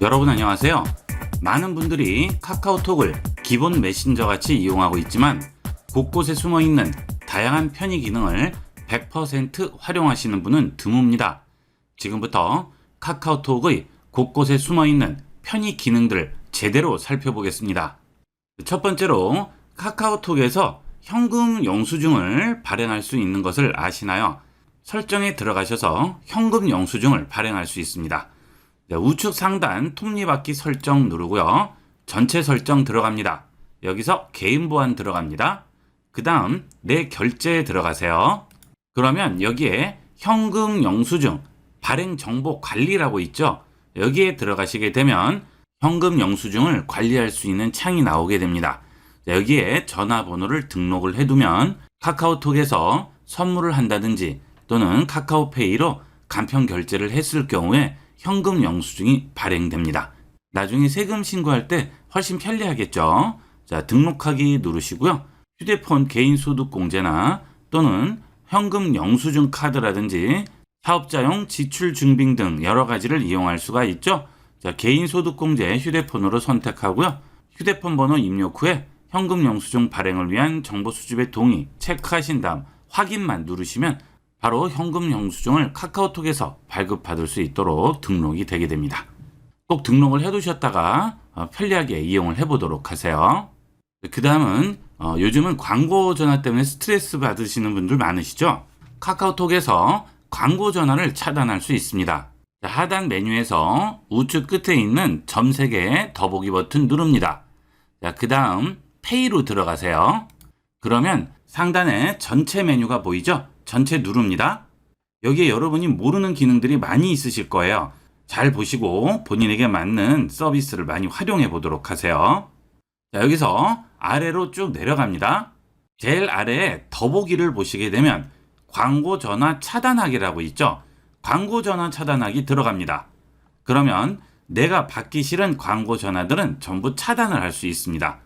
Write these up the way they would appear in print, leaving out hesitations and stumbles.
여러분 안녕하세요. 많은 분들이 카카오톡을 기본 메신저 같이 이용하고 있지만 곳곳에 숨어 있는 다양한 편의 기능을 100% 활용하시는 분은 드뭅니다. 지금부터 카카오톡의 곳곳에 숨어 있는 편의 기능들을 제대로 살펴보겠습니다. 첫 번째로 카카오톡에서 현금 영수증을 발행할 수 있는 것을 아시나요? 설정에 들어가셔서 현금 영수증을 발행할 수 있습니다. 우측 상단 톱니바퀴 설정 누르고요. 전체 설정 들어갑니다. 여기서 개인 보안 들어갑니다. 그 다음 내 결제에 들어가세요. 그러면 여기에 현금 영수증 발행 정보 관리라고 있죠. 여기에 들어가시게 되면 현금 영수증을 관리할 수 있는 창이 나오게 됩니다. 여기에 전화번호를 등록을 해두면 카카오톡에서 선물을 한다든지 또는 카카오페이로 간편 결제를 했을 경우에 현금 영수증이 발행됩니다. 나중에 세금 신고할 때 훨씬 편리하겠죠. 자, 등록하기 누르시고요. 휴대폰 개인소득공제나 또는 현금 영수증 카드라든지 사업자용 지출증빙 등 여러 가지를 이용할 수가 있죠. 자, 개인소득공제 휴대폰으로 선택하고요. 휴대폰 번호 입력 후에 현금 영수증 발행을 위한 정보 수집의 동의 체크하신 다음 확인만 누르시면 바로 현금 영수증을 카카오톡에서 발급받을 수 있도록 등록이 되게 됩니다. 꼭 등록을 해두셨다가 편리하게 이용을 해보도록 하세요. 그 다음은 요즘은 광고 전화 때문에 스트레스 받으시는 분들 많으시죠? 카카오톡에서 광고 전화를 차단할 수 있습니다. 하단 메뉴에서 우측 끝에 있는 점 3개 더보기 버튼 누릅니다. 그 다음 페이로 들어가세요. 그러면 상단에 전체 메뉴가 보이죠? 전체 누릅니다. 여기에 여러분이 모르는 기능들이 많이 있으실 거예요. 잘 보시고 본인에게 맞는 서비스를 많이 활용해 보도록 하세요. 자, 여기서 아래로 쭉 내려갑니다. 제일 아래에 더보기를 보시게 되면 광고 전화 차단하기라고 있죠. 광고 전화 차단하기 들어갑니다. 그러면 내가 받기 싫은 광고 전화들은 전부 차단을 할 수 있습니다.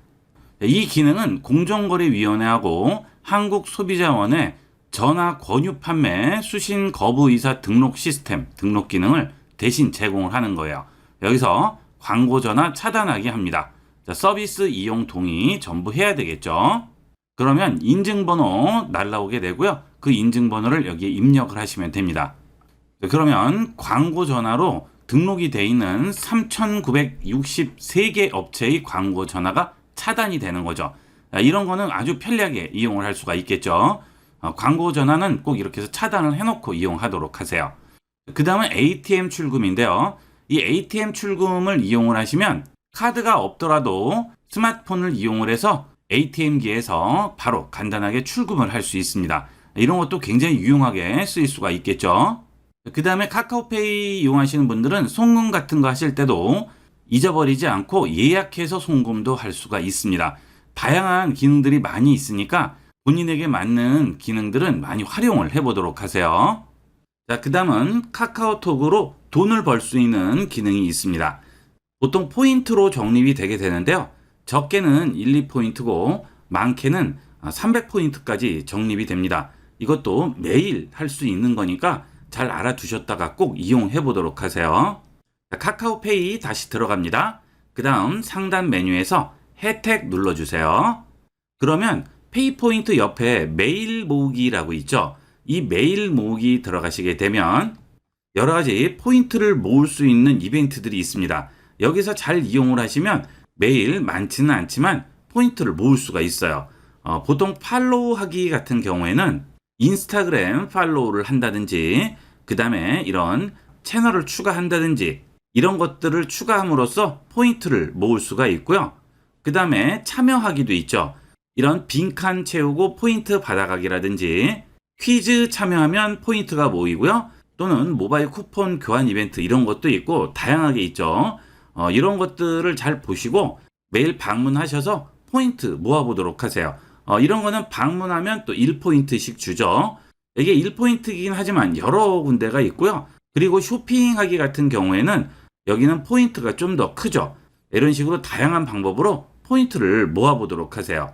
이 기능은 공정거래위원회하고 한국소비자원의 전화 권유 판매 수신 거부 의사 등록 시스템 등록 기능을 대신 제공을 하는 거예요. 여기서 광고 전화 차단하기 합니다. 자, 서비스 이용 동의 전부 해야 되겠죠. 그러면 인증번호 날라오게 되고요. 그 인증번호를 여기에 입력을 하시면 됩니다. 그러면 광고 전화로 등록이 되어 있는 3,963개 업체의 광고 전화가 차단이 되는 거죠. 이런 거는 아주 편리하게 이용을 할 수가 있겠죠. 광고 전화는 꼭 이렇게 해서 차단을 해놓고 이용하도록 하세요. 그 다음은 ATM 출금인데요. 이 ATM 출금을 이용을 하시면 카드가 없더라도 스마트폰을 이용을 해서 ATM기에서 바로 간단하게 출금을 할 수 있습니다. 이런 것도 굉장히 유용하게 쓰일 수가 있겠죠. 그 다음에 카카오페이 이용하시는 분들은 송금 같은 거 하실 때도 잊어버리지 않고 예약해서 송금도 할 수가 있습니다. 다양한 기능들이 많이 있으니까 본인에게 맞는 기능들은 많이 활용을 해보도록 하세요. 자, 그 다음은 카카오톡으로 돈을 벌 수 있는 기능이 있습니다. 보통 포인트로 적립이 되게 되는데요. 적게는 1, 2포인트고 많게는 300포인트까지 적립이 됩니다. 이것도 매일 할 수 있는 거니까 잘 알아두셨다가 꼭 이용해 보도록 하세요. 자, 카카오페이 다시 들어갑니다. 그 다음 상단 메뉴에서 혜택 눌러주세요. 그러면 페이포인트 옆에 메일 모으기라고 있죠. 이 메일 모으기 들어가시게 되면 여러 가지 포인트를 모을 수 있는 이벤트들이 있습니다. 여기서 잘 이용을 하시면 매일 많지는 않지만 포인트를 모을 수가 있어요. 보통 팔로우 하기 같은 경우에는 인스타그램 팔로우를 한다든지 그 다음에 이런 채널을 추가한다든지 이런 것들을 추가함으로써 포인트를 모을 수가 있고요. 그 다음에 참여하기도 있죠. 이런 빈칸 채우고 포인트 받아가기라든지 퀴즈 참여하면 포인트가 모이고요. 또는 모바일 쿠폰 교환 이벤트 이런 것도 있고 다양하게 있죠. 이런 것들을 잘 보시고 매일 방문하셔서 포인트 모아보도록 하세요. 이런 거는 방문하면 또 1포인트씩 주죠. 이게 1포인트이긴 하지만 여러 군데가 있고요. 그리고 쇼핑하기 같은 경우에는 여기는 포인트가 좀 더 크죠. 이런 식으로 다양한 방법으로 포인트를 모아보도록 하세요.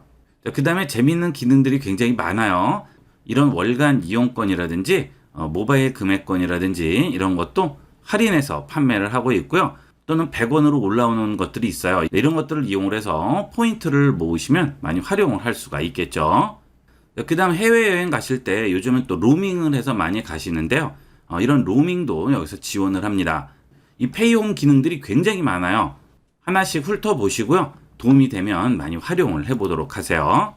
그 다음에 재미있는 기능들이 굉장히 많아요. 이런 월간 이용권이라든지 모바일 금액권이라든지 이런 것도 할인해서 판매를 하고 있고요. 또는 100원으로 올라오는 것들이 있어요. 이런 것들을 이용을 해서 포인트를 모으시면 많이 활용을 할 수가 있겠죠. 그 다음 해외여행 가실 때 요즘은 또 로밍을 해서 많이 가시는데요. 이런 로밍도 여기서 지원을 합니다. 이 페이홈 기능들이 굉장히 많아요. 하나씩 훑어보시고요. 도움이 되면 많이 활용을 해보도록 하세요.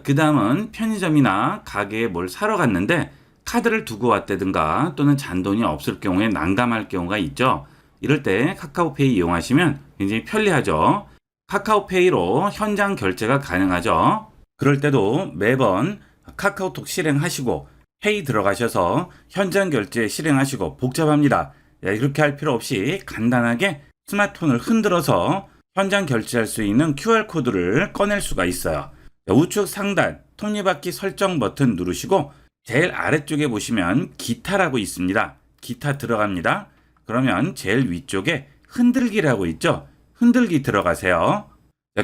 그 다음은 편의점이나 가게에 뭘 사러 갔는데 카드를 두고 왔다든가 또는 잔돈이 없을 경우에 난감할 경우가 있죠. 이럴 때 카카오페이 이용하시면 굉장히 편리하죠. 카카오페이로 현장 결제가 가능하죠. 그럴 때도 매번 카카오톡 실행하시고 페이 들어가셔서 현장 결제 실행하시고 복잡합니다. 이렇게 할 필요 없이 간단하게 스마트폰을 흔들어서 현장 결제할 수 있는 QR코드를 꺼낼 수가 있어요. 우측 상단 톱니바퀴 설정 버튼 누르시고 제일 아래쪽에 보시면 기타라고 있습니다. 기타 들어갑니다. 그러면 제일 위쪽에 흔들기라고 있죠. 흔들기 들어가세요.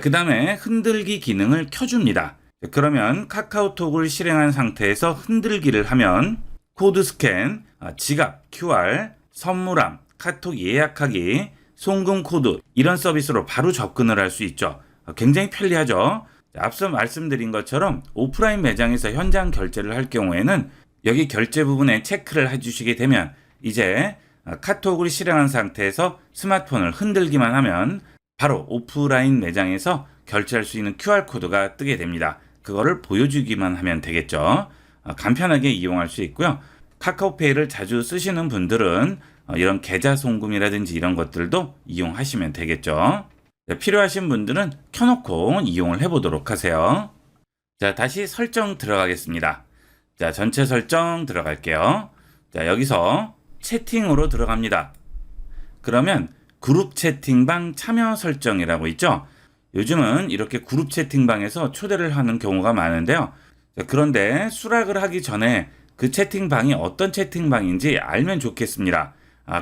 그 다음에 흔들기 기능을 켜줍니다. 그러면 카카오톡을 실행한 상태에서 흔들기를 하면 코드 스캔, 지갑, QR, 선물함, 카톡 예약하기, 송금 코드 이런 서비스로 바로 접근을 할 수 있죠. 굉장히 편리하죠. 앞서 말씀드린 것처럼 오프라인 매장에서 현장 결제를 할 경우에는 여기 결제 부분에 체크를 해주시게 되면 이제 카톡을 실행한 상태에서 스마트폰을 흔들기만 하면 바로 오프라인 매장에서 결제할 수 있는 QR코드가 뜨게 됩니다. 그거를 보여주기만 하면 되겠죠. 간편하게 이용할 수 있고요. 카카오페이를 자주 쓰시는 분들은 이런 계좌 송금이라든지 이런 것들도 이용하시면 되겠죠. 필요하신 분들은 켜놓고 이용을 해보도록 하세요. 자, 다시 설정 들어가겠습니다. 자, 전체 설정 들어갈게요. 자, 여기서 채팅으로 들어갑니다. 그러면 그룹 채팅방 참여 설정이라고 있죠. 요즘은 이렇게 그룹 채팅방에서 초대를 하는 경우가 많은데요. 자, 그런데 수락을 하기 전에 그 채팅방이 어떤 채팅방인지 알면 좋겠습니다.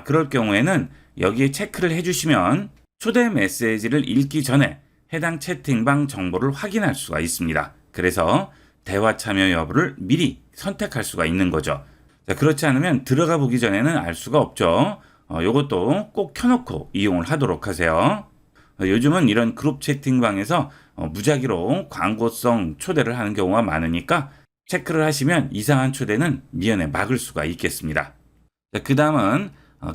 그럴 경우에는 여기에 체크를 해주시면 초대 메시지를 읽기 전에 해당 채팅방 정보를 확인할 수가 있습니다. 그래서 대화 참여 여부를 미리 선택할 수가 있는 거죠. 자, 그렇지 않으면 들어가 보기 전에는 알 수가 없죠. 요것도 꼭 켜놓고 이용을 하도록 하세요. 요즘은 이런 그룹 채팅방에서 무작위로 광고성 초대를 하는 경우가 많으니까 체크를 하시면 이상한 초대는 미연에 막을 수가 있겠습니다. 그 다음은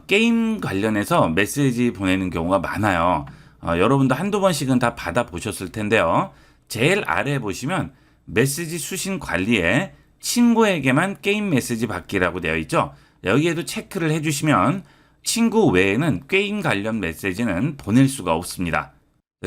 게임 관련해서 메시지 보내는 경우가 많아요. 여러분도 한두 번씩은 다 받아보셨을 텐데요. 제일 아래에 보시면 메시지 수신 관리에 친구에게만 게임 메시지 받기라고 되어 있죠. 여기에도 체크를 해주시면 친구 외에는 게임 관련 메시지는 보낼 수가 없습니다.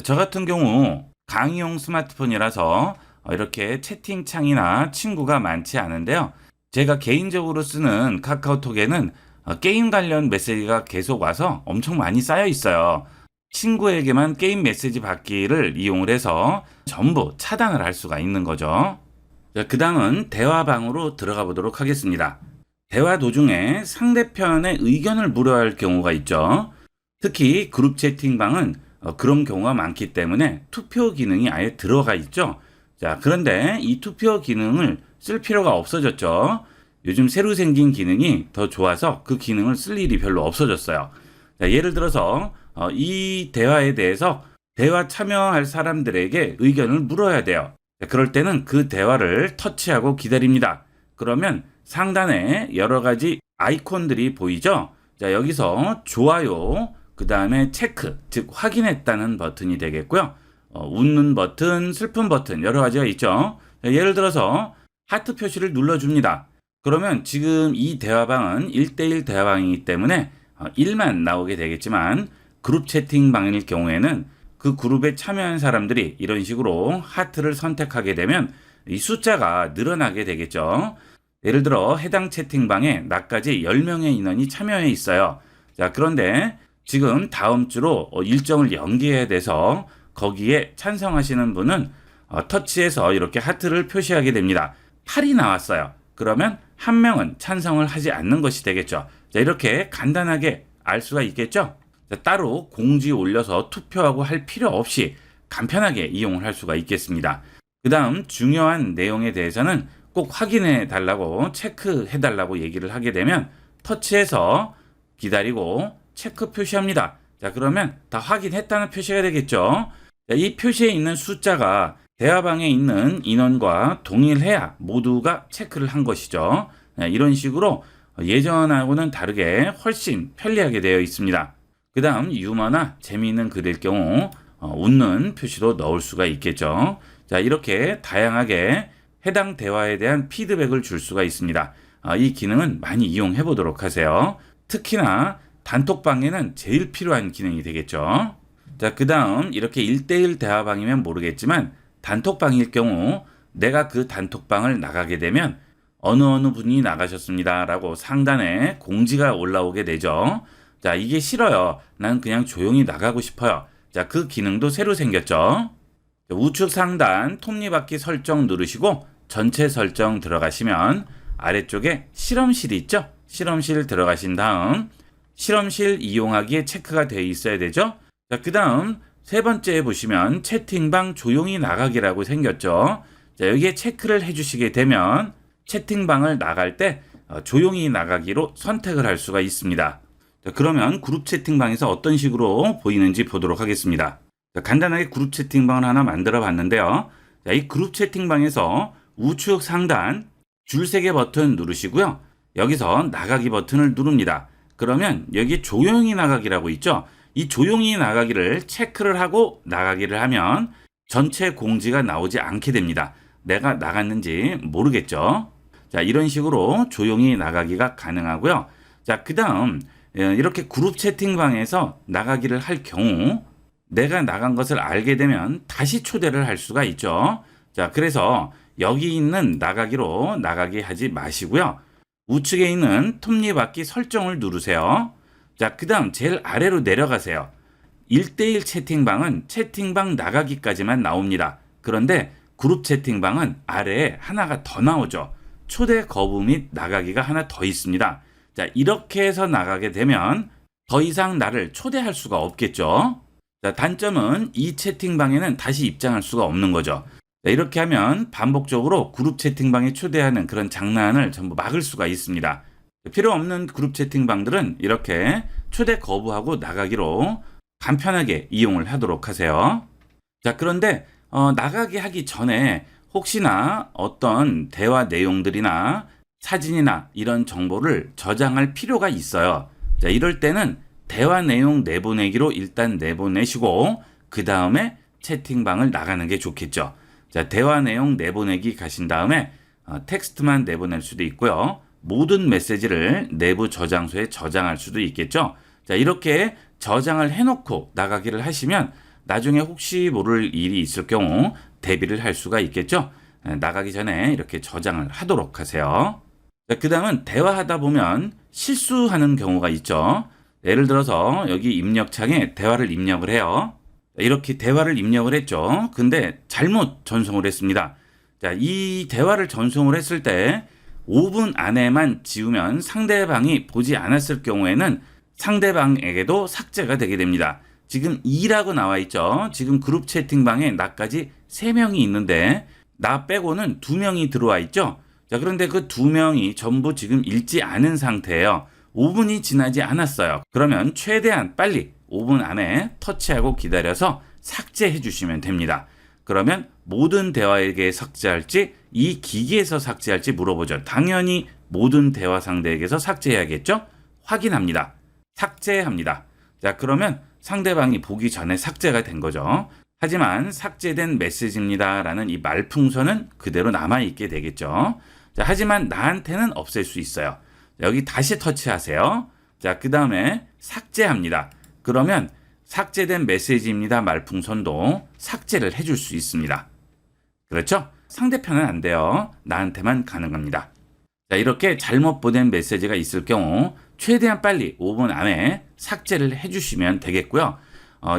저 같은 경우 강의용 스마트폰이라서 이렇게 채팅창이나 친구가 많지 않은데요. 제가 개인적으로 쓰는 카카오톡에는 게임 관련 메시지가 계속 와서 엄청 많이 쌓여 있어요. 친구에게만 게임 메시지 받기를 이용을 해서 전부 차단을 할 수가 있는 거죠. 그 다음은 대화방으로 들어가 보도록 하겠습니다. 대화 도중에 상대편의 의견을 물어야 할 경우가 있죠. 특히 그룹 채팅방은 그런 경우가 많기 때문에 투표 기능이 아예 들어가 있죠. 자, 그런데 이 투표 기능을 쓸 필요가 없어졌죠. 요즘 새로 생긴 기능이 더 좋아서 그 기능을 쓸 일이 별로 없어졌어요. 자, 예를 들어서 이 대화에 대해서 대화 참여할 사람들에게 의견을 물어야 돼요. 자, 그럴 때는 그 대화를 터치하고 기다립니다. 그러면 상단에 여러 가지 아이콘들이 보이죠? 자, 여기서 좋아요, 그 다음에 체크, 즉 확인했다는 버튼이 되겠고요. 웃는 버튼, 슬픈 버튼 여러 가지가 있죠. 자, 예를 들어서 하트 표시를 눌러줍니다. 그러면 지금 이 대화방은 1대1 대화방이기 때문에 1만 나오게 되겠지만 그룹 채팅방일 경우에는 그 그룹에 참여한 사람들이 이런 식으로 하트를 선택하게 되면 이 숫자가 늘어나게 되겠죠. 예를 들어 해당 채팅방에 나까지 10명의 인원이 참여해 있어요. 자, 그런데 지금 다음 주로 일정을 연기해야 돼서 거기에 찬성하시는 분은 터치해서 이렇게 하트를 표시하게 됩니다. 8이 나왔어요. 그러면 한 명은 찬성을 하지 않는 것이 되겠죠. 자, 이렇게 간단하게 알 수가 있겠죠. 자, 따로 공지 올려서 투표하고 할 필요 없이 간편하게 이용을 할 수가 있겠습니다. 그 다음 중요한 내용에 대해서는 꼭 확인해 달라고 체크해 달라고 얘기를 하게 되면 터치해서 기다리고 체크 표시합니다. 자, 그러면 다 확인했다는 표시가 되겠죠. 자, 이 표시에 있는 숫자가 대화방에 있는 인원과 동일해야 모두가 체크를 한 것이죠. 이런 식으로 예전하고는 다르게 훨씬 편리하게 되어 있습니다. 그 다음 유머나 재미있는 글일 경우 웃는 표시도 넣을 수가 있겠죠. 자, 이렇게 다양하게 해당 대화에 대한 피드백을 줄 수가 있습니다. 이 기능은 많이 이용해 보도록 하세요. 특히나 단톡방에는 제일 필요한 기능이 되겠죠. 자, 그 다음 이렇게 1대1 대화방이면 모르겠지만 단톡방일 경우 내가 그 단톡방을 나가게 되면 어느 분이 나가셨습니다 라고 상단에 공지가 올라오게 되죠. 자, 이게 싫어요. 난 그냥 조용히 나가고 싶어요. 자, 그 기능도 새로 생겼죠. 우측 상단 톱니바퀴 설정 누르시고 전체 설정 들어가시면 아래쪽에 실험실이 있죠. 실험실 들어가신 다음 실험실 이용하기에 체크가 되어 있어야 되죠. 자, 그 다음 세 번째에 보시면 채팅방 조용히 나가기라고 생겼죠. 자, 여기에 체크를 해주시게 되면 채팅방을 나갈 때 조용히 나가기로 선택을 할 수가 있습니다. 자, 그러면 그룹 채팅방에서 어떤 식으로 보이는지 보도록 하겠습니다. 자, 간단하게 그룹 채팅방을 하나 만들어 봤는데요. 자, 이 그룹 채팅방에서 우측 상단 줄 3개 버튼 누르시고요. 여기서 나가기 버튼을 누릅니다. 그러면 여기 조용히 나가기라고 있죠. 이 조용히 나가기를 체크를 하고 나가기를 하면 전체 공지가 나오지 않게 됩니다. 내가 나갔는지 모르겠죠. 자, 이런 식으로 조용히 나가기가 가능하고요. 자, 그 다음 이렇게 그룹 채팅방에서 나가기를 할 경우 내가 나간 것을 알게 되면 다시 초대를 할 수가 있죠. 자, 그래서 여기 있는 나가기로 나가기 하지 마시고요. 우측에 있는 톱니바퀴 설정을 누르세요. 자, 그 다음 제일 아래로 내려가세요. 1대1 채팅방은 채팅방 나가기까지만 나옵니다. 그런데 그룹 채팅방은 아래에 하나가 더 나오죠. 초대 거부 및 나가기가 하나 더 있습니다. 자, 이렇게 해서 나가게 되면 더 이상 나를 초대할 수가 없겠죠. 자, 단점은 이 채팅방에는 다시 입장할 수가 없는 거죠. 자, 이렇게 하면 반복적으로 그룹 채팅방에 초대하는 그런 장난을 전부 막을 수가 있습니다. 필요 없는 그룹 채팅방들은 이렇게 초대 거부하고 나가기로 간편하게 이용을 하도록 하세요. 자, 그런데 나가게 하기 전에 혹시나 어떤 대화 내용들이나 사진이나 이런 정보를 저장할 필요가 있어요. 자, 이럴 때는 대화 내용 내보내기로 일단 내보내시고 그 다음에 채팅방을 나가는 게 좋겠죠. 자, 대화 내용 내보내기 가신 다음에 텍스트만 내보낼 수도 있고요. 모든 메시지를 내부 저장소에 저장할 수도 있겠죠. 자, 이렇게 저장을 해놓고 나가기를 하시면 나중에 혹시 모를 일이 있을 경우 대비를 할 수가 있겠죠. 나가기 전에 이렇게 저장을 하도록 하세요. 자, 그 다음은 대화하다 보면 실수하는 경우가 있죠. 예를 들어서 여기 입력창에 대화를 입력을 해요. 이렇게 대화를 입력을 했죠. 근데 잘못 전송을 했습니다. 자, 이 대화를 전송을 했을 때 5분 안에만 지우면 상대방이 보지 않았을 경우에는 상대방에게도 삭제가 되게 됩니다. 지금 2라고 나와 있죠. 지금 그룹 채팅방에 나까지 3명이 있는데 나 빼고는 2명이 들어와 있죠. 자, 그런데 그 2명이 전부 지금 읽지 않은 상태예요. 5분이 지나지 않았어요. 그러면 최대한 빨리 5분 안에 터치하고 기다려서 삭제해 주시면 됩니다. 그러면 모든 대화에게 삭제할지 이 기기에서 삭제할지 물어보죠. 당연히 모든 대화 상대에게서 삭제해야겠죠? 확인합니다. 삭제합니다. 자, 그러면 상대방이 보기 전에 삭제가 된 거죠. 하지만 삭제된 메시지입니다 라는 이 말풍선은 그대로 남아있게 되겠죠. 자, 하지만 나한테는 없앨 수 있어요. 여기 다시 터치하세요. 자, 그 다음에 삭제합니다. 그러면 삭제된 메시지입니다 말풍선도 삭제를 해줄 수 있습니다. 그렇죠? 상대편은 안 돼요. 나한테만 가능합니다. 자, 이렇게 잘못 보낸 메시지가 있을 경우 최대한 빨리 5분 안에 삭제를 해주시면 되겠고요.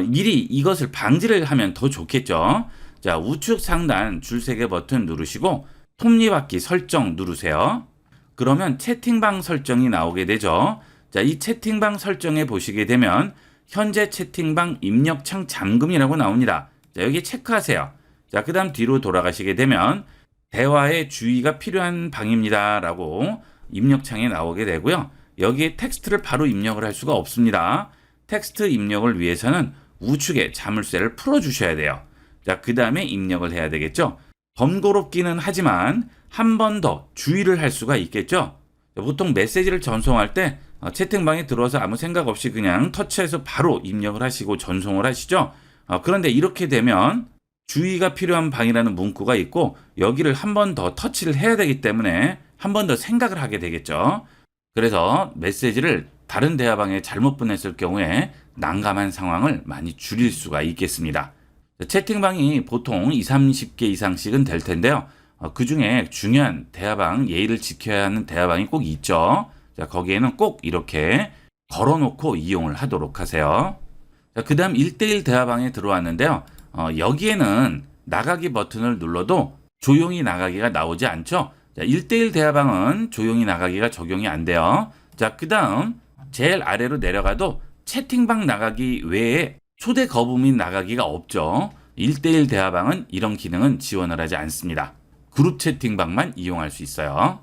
미리 이것을 방지를 하면 더 좋겠죠. 자, 우측 상단 줄 3개 버튼 누르시고 톱니바퀴 설정 누르세요. 그러면 채팅방 설정이 나오게 되죠. 자, 이 채팅방 설정에 보시게 되면 현재 채팅방 입력창 잠금이라고 나옵니다. 자, 여기 체크하세요. 자, 그 다음 뒤로 돌아가시게 되면 대화에 주의가 필요한 방입니다 라고 입력창에 나오게 되고요. 여기에 텍스트를 바로 입력을 할 수가 없습니다. 텍스트 입력을 위해서는 우측에 자물쇠를 풀어주셔야 돼요. 자, 그 다음에 입력을 해야 되겠죠. 번거롭기는 하지만 한 번 더 주의를 할 수가 있겠죠. 보통 메시지를 전송할 때 채팅방에 들어와서 아무 생각 없이 그냥 터치해서 바로 입력을 하시고 전송을 하시죠. 그런데 이렇게 되면 주의가 필요한 방이라는 문구가 있고 여기를 한 번 더 터치를 해야 되기 때문에 한 번 더 생각을 하게 되겠죠. 그래서 메시지를 다른 대화방에 잘못 보냈을 경우에 난감한 상황을 많이 줄일 수가 있겠습니다. 채팅방이 보통 20, 30개 이상씩은 될 텐데요. 그 중에 중요한 대화방, 예의를 지켜야 하는 대화방이 꼭 있죠. 자, 거기에는 꼭 이렇게 걸어놓고 이용을 하도록 하세요. 자, 그 다음 1대1 대화방에 들어왔는데요. 여기에는 나가기 버튼을 눌러도 조용히 나가기가 나오지 않죠. 자, 1대1 대화방은 조용히 나가기가 적용이 안 돼요. 자, 그 다음 제일 아래로 내려가도 채팅방 나가기 외에 초대 거부 및 나가기가 없죠. 1대1 대화방은 이런 기능은 지원을 하지 않습니다. 그룹 채팅방만 이용할 수 있어요.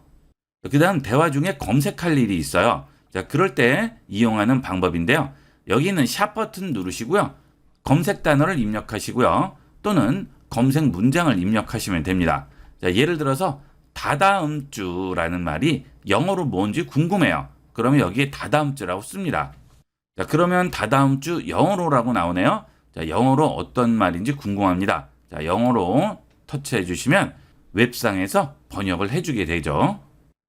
그 다음 대화 중에 검색할 일이 있어요. 자, 그럴 때 이용하는 방법인데요. 여기는 샵 버튼 누르시고요. 검색 단어를 입력하시고요. 또는 검색 문장을 입력하시면 됩니다. 자, 예를 들어서 다다음 주라는 말이 영어로 뭔지 궁금해요. 그러면 여기에 다다음 주라고 씁니다. 자, 그러면 다다음 주 영어로라고 나오네요. 자, 영어로 어떤 말인지 궁금합니다. 자, 영어로 터치해 주시면 웹상에서 번역을 해주게 되죠.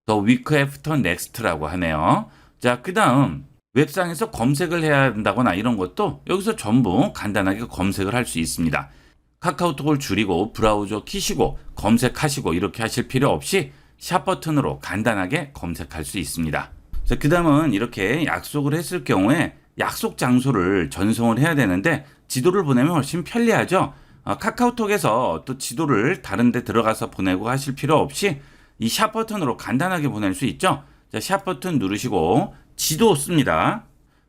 The week after next라고 하네요. 자, 그 다음 웹상에서 검색을 해야 한다거나 이런 것도 여기서 전부 간단하게 검색을 할 수 있습니다. 카카오톡을 줄이고 브라우저 키시고 검색하시고 이렇게 하실 필요 없이 샵 버튼으로 간단하게 검색할 수 있습니다. 자, 그 다음은 이렇게 약속을 했을 경우에 약속 장소를 전송을 해야 되는데 지도를 보내면 훨씬 편리하죠. 카카오톡에서 또 지도를 다른 데 들어가서 보내고 하실 필요 없이 이 샵 버튼으로 간단하게 보낼 수 있죠. 자, 샵 버튼 누르시고 지도 씁니다.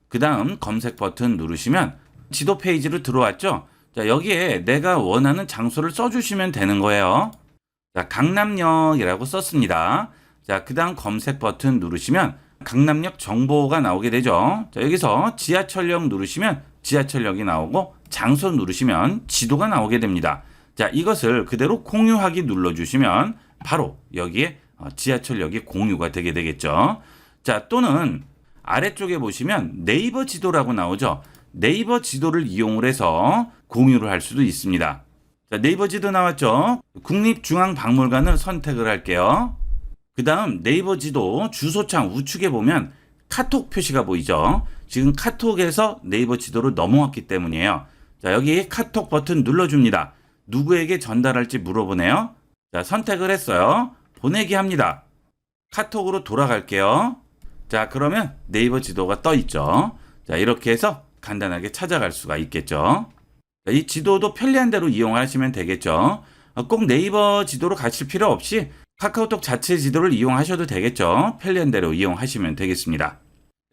그 다음 검색 버튼 누르시면 지도 페이지로 들어왔죠. 자, 여기에 내가 원하는 장소를 써주시면 되는 거예요. 자, 강남역이라고 썼습니다. 자, 그 다음 검색 버튼 누르시면 강남역 정보가 나오게 되죠. 자, 여기서 지하철역 누르시면 지하철역이 나오고 장소 누르시면 지도가 나오게 됩니다. 자, 이것을 그대로 공유하기 눌러주시면 바로 여기에 지하철역이 공유가 되게 되겠죠. 자, 또는 아래쪽에 보시면 네이버 지도라고 나오죠. 네이버 지도를 이용을 해서 공유를 할 수도 있습니다. 자, 네이버 지도 나왔죠. 국립중앙박물관을 선택을 할게요. 그 다음 네이버 지도 주소창 우측에 보면 카톡 표시가 보이죠. 지금 카톡에서 네이버 지도로 넘어왔기 때문이에요. 자, 여기 카톡 버튼 눌러줍니다. 누구에게 전달할지 물어보네요. 자, 선택을 했어요. 보내기 합니다. 카톡으로 돌아갈게요. 자, 그러면 네이버 지도가 떠 있죠. 자, 이렇게 해서 간단하게 찾아갈 수가 있겠죠. 자, 이 지도도 편리한 대로 이용하시면 되겠죠. 꼭 네이버 지도로 가실 필요 없이 카카오톡 자체 지도를 이용하셔도 되겠죠. 편리한 대로 이용하시면 되겠습니다.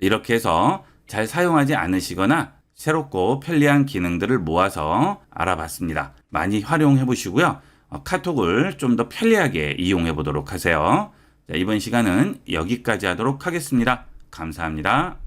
이렇게 해서 잘 사용하지 않으시거나 새롭고 편리한 기능들을 모아서 알아봤습니다. 많이 활용해 보시고요. 카톡을 좀 더 편리하게 이용해 보도록 하세요. 자, 이번 시간은 여기까지 하도록 하겠습니다. 감사합니다.